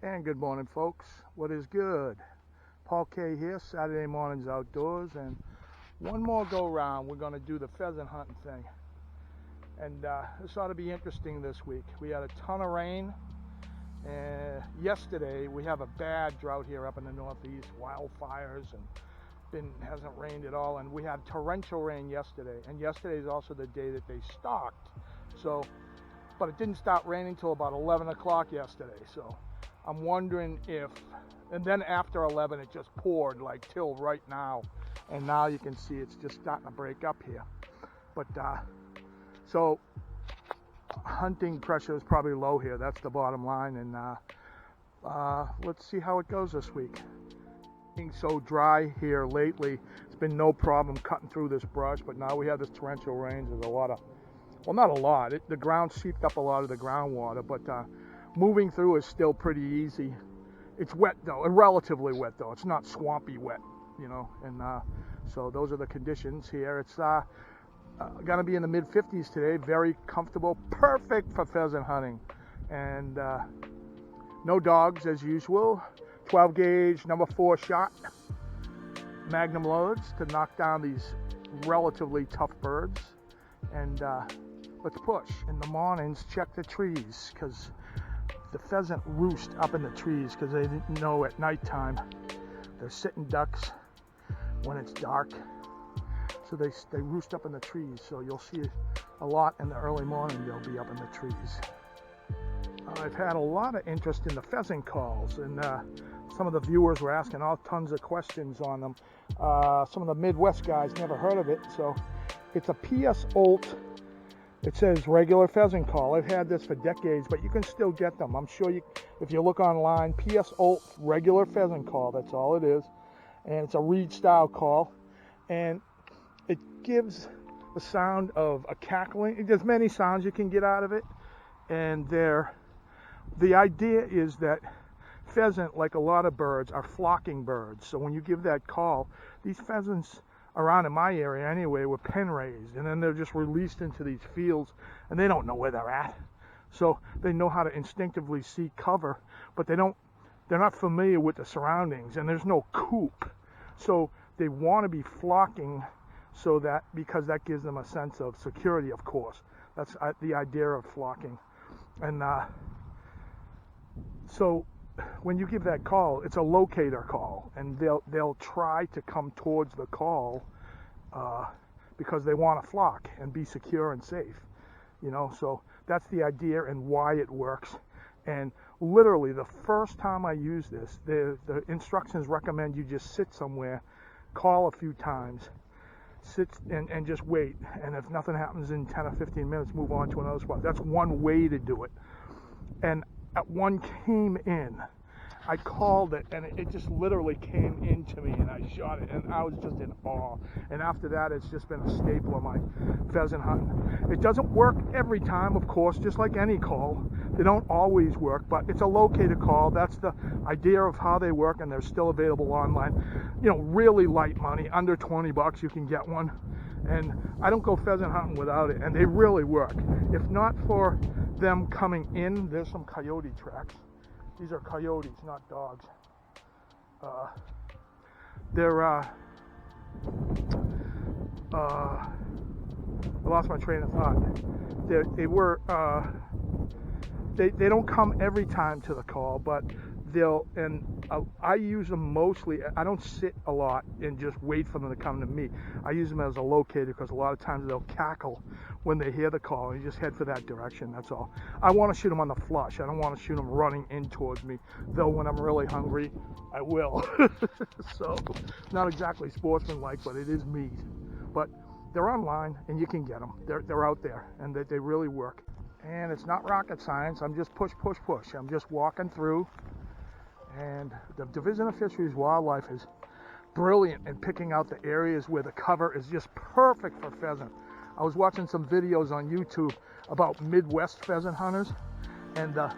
And good morning, folks. What is good? Paul K here, Saturday mornings outdoors, and one more go round. We're going to do the pheasant hunting thing, and this ought to be interesting this week. We had a ton of rain, and yesterday we have a bad drought here up in the northeast, wildfires, and hasn't rained at all, and we had torrential rain yesterday, and yesterday is also the day that they stocked. So, but it didn't start raining till about 11 o'clock yesterday, so I'm wondering if, and then after 11 it just poured like till right now, and now you can see it's just starting to break up here. But so hunting pressure is probably low here, that's the bottom line, and let's see how it goes this week. Being so dry here lately, it's been no problem cutting through this brush, but now we have this torrential rain. There's a lot of, well, not a lot, the ground seeped up a lot of the groundwater, but moving through is still pretty easy. It's wet though, relatively wet though. It's not swampy wet, you know, and so those are the conditions here. It's gonna be in the mid 50s today, very comfortable, perfect for pheasant hunting, and no dogs as usual. 12 gauge number 4 shot magnum loads to knock down these relatively tough birds, and let's push. In the mornings, check the trees, because the pheasant roost up in the trees, because they know at nighttime they're sitting ducks when it's dark, so they roost up in the trees. So you'll see a lot in the early morning, they'll be up in the trees. I've had a lot of interest in the pheasant calls, and some of the viewers were asking all tons of questions on them. Some of the Midwest guys never heard of it, so it's a PS Olt. It says regular pheasant call. I've had this for decades, but you can still get them. I'm sure if you look online, PS Olt regular pheasant call, that's all it is. And it's a reed style call, and it gives the sound of a cackling. There's many sounds you can get out of it, and the idea is that pheasant, like a lot of birds, are flocking birds. So when you give that call, these pheasants around in my area anyway were pen raised, and then they're just released into these fields, and they don't know where they're at. So they know how to instinctively seek cover, but they're not familiar with the surroundings, and there's no coop. So they want to be flocking, so that, because that gives them a sense of security, of course. That's the idea of flocking. And so when you give that call, it's a locator call, and they'll try to come towards the call because they want to flock and be secure and safe, you know. So that's the idea and why it works. And literally the first time I used this, the instructions recommend you just sit somewhere, call a few times, sit and just wait, and if nothing happens in 10 or 15 minutes, move on to another spot. That's one way to do it. And one came in, I called it, and it just literally came into me, and I shot it, and I was just in awe. And after that, it's just been a staple of my pheasant hunting. It doesn't work every time, of course, just like any call. They don't always work, but it's a locator call. That's the idea of how they work, and they're still available online. You know, really light money, under 20 bucks you can get one. And I don't go pheasant hunting without it, and they really work. If not for them coming in, there's some coyote tracks. These are coyotes, not dogs. I lost my train of thought. They don't come every time to the call, but I use them mostly. I don't sit a lot and just wait for them to come to me. I use them as a locator, because a lot of times they'll cackle when they hear the call, and you just head for that direction. That's all. I want to shoot them on the flush. I don't want to shoot them running in towards me, though when I'm really hungry I will. So not exactly sportsmanlike, but it is meat. But they're online and you can get them. They're out there, and they really work. And it's not rocket science. I'm just push. I'm just walking through. And the Division of Fisheries Wildlife is brilliant in picking out the areas where the cover is just perfect for pheasant. I was watching some videos on YouTube about Midwest pheasant hunters and the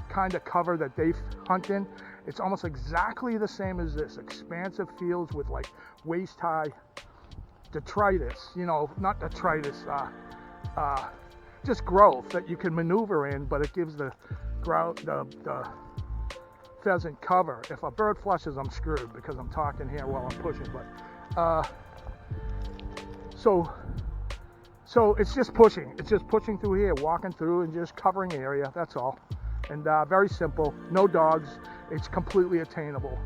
kind of cover that they hunt in. It's almost exactly the same as this. Expansive fields with like waist-high detritus, you know, not detritus, just growth that you can maneuver in, but it gives the pheasant cover. If a bird flushes, I'm screwed because I'm talking here while I'm pushing. But so it's just pushing. It's just pushing through here, walking through and just covering area. That's all. And very simple. No dogs. It's completely attainable.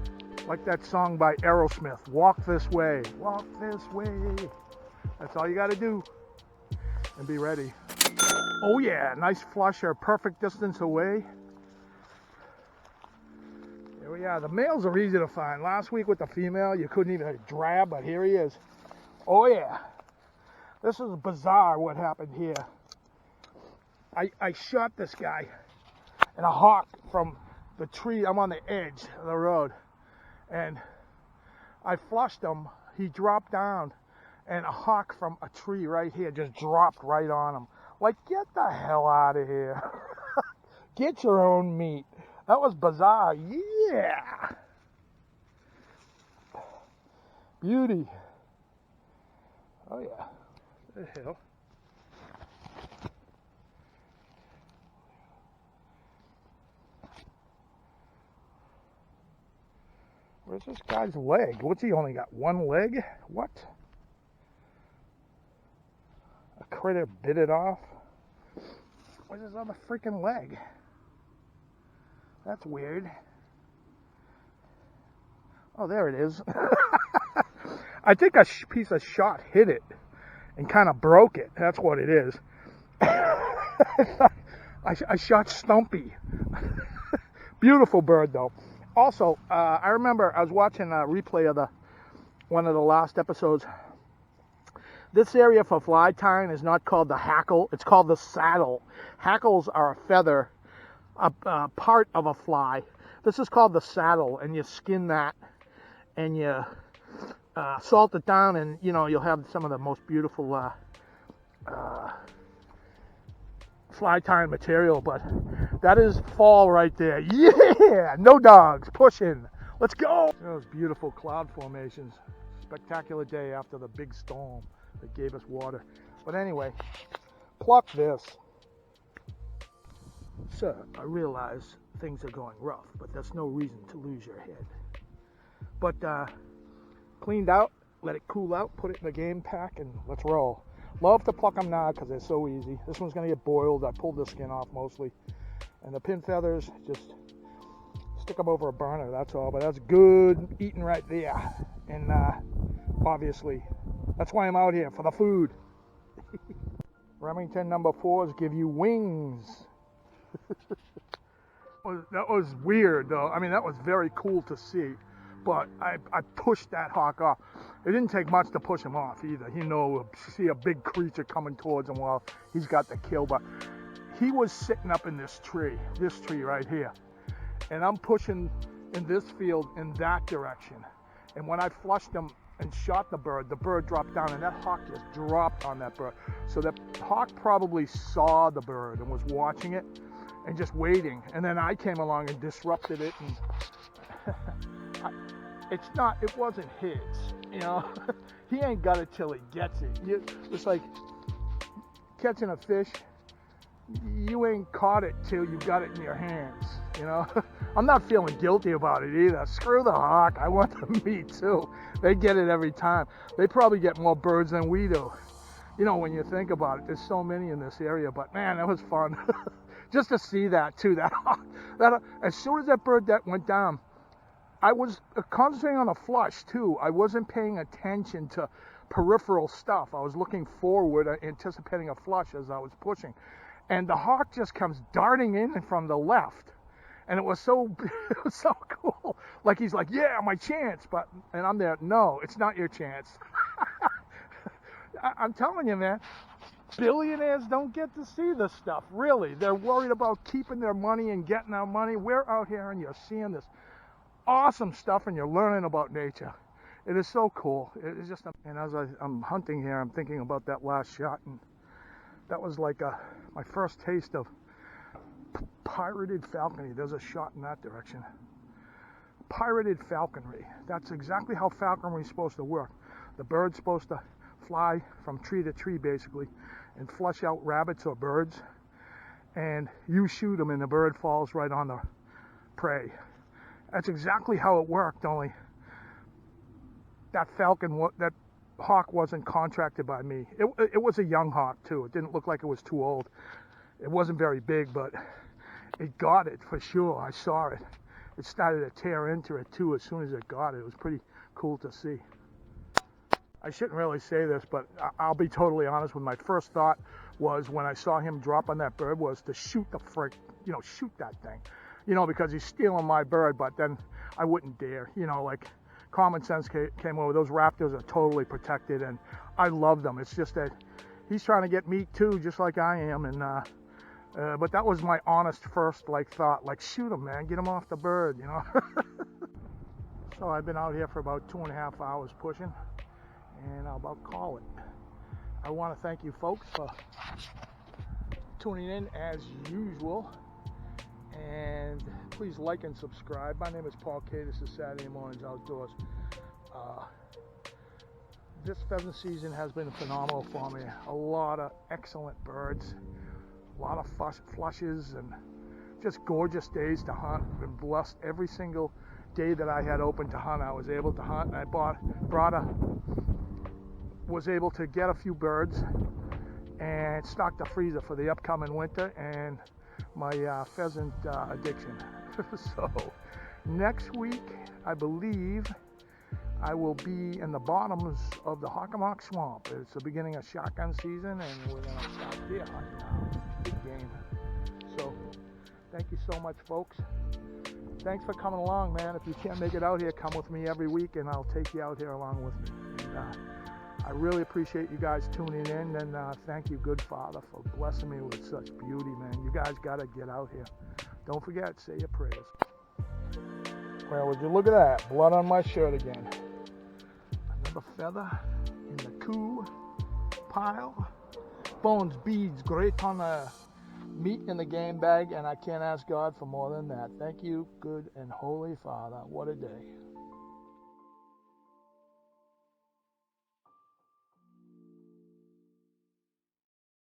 Like that song by Aerosmith, Walk This Way. Walk this way. That's all you got to do. And be ready. Oh yeah, nice flusher, perfect distance away. Here we are. The males are easy to find. Last week with the female, you couldn't even drab, but here he is. Oh yeah. This is bizarre what happened here. I shot this guy and a hawk from the tree. I'm on the edge of the road. And I flushed him. He dropped down. And a hawk from a tree right here just dropped right on him. Like, get the hell out of here. Get your own meat. That was bizarre. Yeah. Beauty. Oh, yeah. The hill. Where's this guy's leg? What's he only got? One leg? What? A critter bit it off. Where's his other freaking leg? That's weird. Oh, there it is. I think a piece of shot hit it and kind of broke it. That's what it is. I shot Stumpy. Beautiful bird, though. Also, I remember I was watching a replay of one of the last episodes. This area for fly tying is not called the hackle. It's called the saddle. Hackles are a feather, a part of a fly. This is called the saddle, and you skin that, and you salt it down, and you'll have some of the most beautiful fly tying material. But that is fall right there. Yeah, no dogs, pushing. Let's go. Those beautiful cloud formations. Spectacular day after the big storm that gave us water. But anyway, pluck this. Sir, I realize things are going rough, but that's no reason to lose your head. But cleaned out, let it cool out, put it in the game pack, and let's roll. Love to pluck them now because they're so easy. This one's going to get boiled. I pulled the skin off mostly. And the pin feathers, just stick them over a burner, that's all. But that's good eating right there. And obviously, that's why I'm out here, for the food. Remington number 4s give you wings. That was weird, though. I mean, that was very cool to see. But I pushed that hawk off. It didn't take much to push him off either. See a big creature coming towards him while he's got the kill. But he was sitting up in this tree right here. And I'm pushing in this field in that direction. And when I flushed him and shot the bird dropped down, and that hawk just dropped on that bird. So that hawk probably saw the bird and was watching it and just waiting. And then I came along and disrupted it. And it wasn't his, He ain't got it till he gets it. It's like catching a fish. You ain't caught it till you got it in your hands, I'm not feeling guilty about it either. Screw the hawk. I want the meat too. They get it every time. They probably get more birds than we do. When you think about it, there's so many in this area. But man, that was fun. Just to see that too. That as soon as that bird that went down, I was concentrating on the flush too. I wasn't paying attention to peripheral stuff. I was looking forward, anticipating a flush as I was pushing. And the hawk just comes darting in from the left. And it was so cool. Like he's like, yeah, my chance. And I'm there, no, it's not your chance. I'm telling you, man, billionaires don't get to see this stuff, really. They're worried about keeping their money and getting our money. We're out here and you're seeing this awesome stuff and you're learning about nature. It is so cool. It's just, and as I'm hunting here, I'm thinking about that last shot, and that was like my first taste of pirated falconry. There's a shot in that direction. Pirated falconry. That's exactly how falconry is supposed to work. The bird's supposed to fly from tree to tree, basically, and flush out rabbits or birds, and you shoot them and the bird falls right on the prey. That's exactly how it worked, only that that hawk wasn't contracted by me. It was a young hawk too. It didn't look like it was too old. It wasn't very big, but it got it for sure. I saw it. It started to tear into it too as soon as it got it. It was pretty cool to see. I shouldn't really say this, but I'll be totally honest with my first thought was when I saw him drop on that bird was to shoot the frick, shoot that thing, because he's stealing my bird, but then I wouldn't dare, like common sense came over. Those Raptors are totally protected and I love them. It's just that he's trying to get meat too, just like I am. And, but that was my honest first thought, shoot him, man, get him off the bird, So I've been out here for about 2.5 hours pushing, and I'll about call it. I want to thank you folks for tuning in as usual, and please like and subscribe. My name is Paul K. This is Saturday Mornings Outdoors. This pheasant season has been phenomenal for me. A lot of excellent birds, a lot of flushes, and just gorgeous days to hunt. I've been blessed every single day that I had open to hunt. I was able to hunt, and I was able to get a few birds and stock the freezer for the upcoming winter and my pheasant addiction. So next week, I believe I will be in the bottoms of the Hockomock Swamp. It's the beginning of shotgun season, and we're going to start deer hunting now. Big game. So thank you so much, folks. Thanks for coming along, man. If you can't make it out here, come with me every week, and I'll take you out here along with me. And, I really appreciate you guys tuning in, and thank you, good Father, for blessing me with such beauty, man. You guys got to get out here. Don't forget, say your prayers. Well, would you look at that? Blood on my shirt again. Another feather in the coup pile. Bones, beads, great on the meat in the game bag, and I can't ask God for more than that. Thank you, good and holy Father. What a day.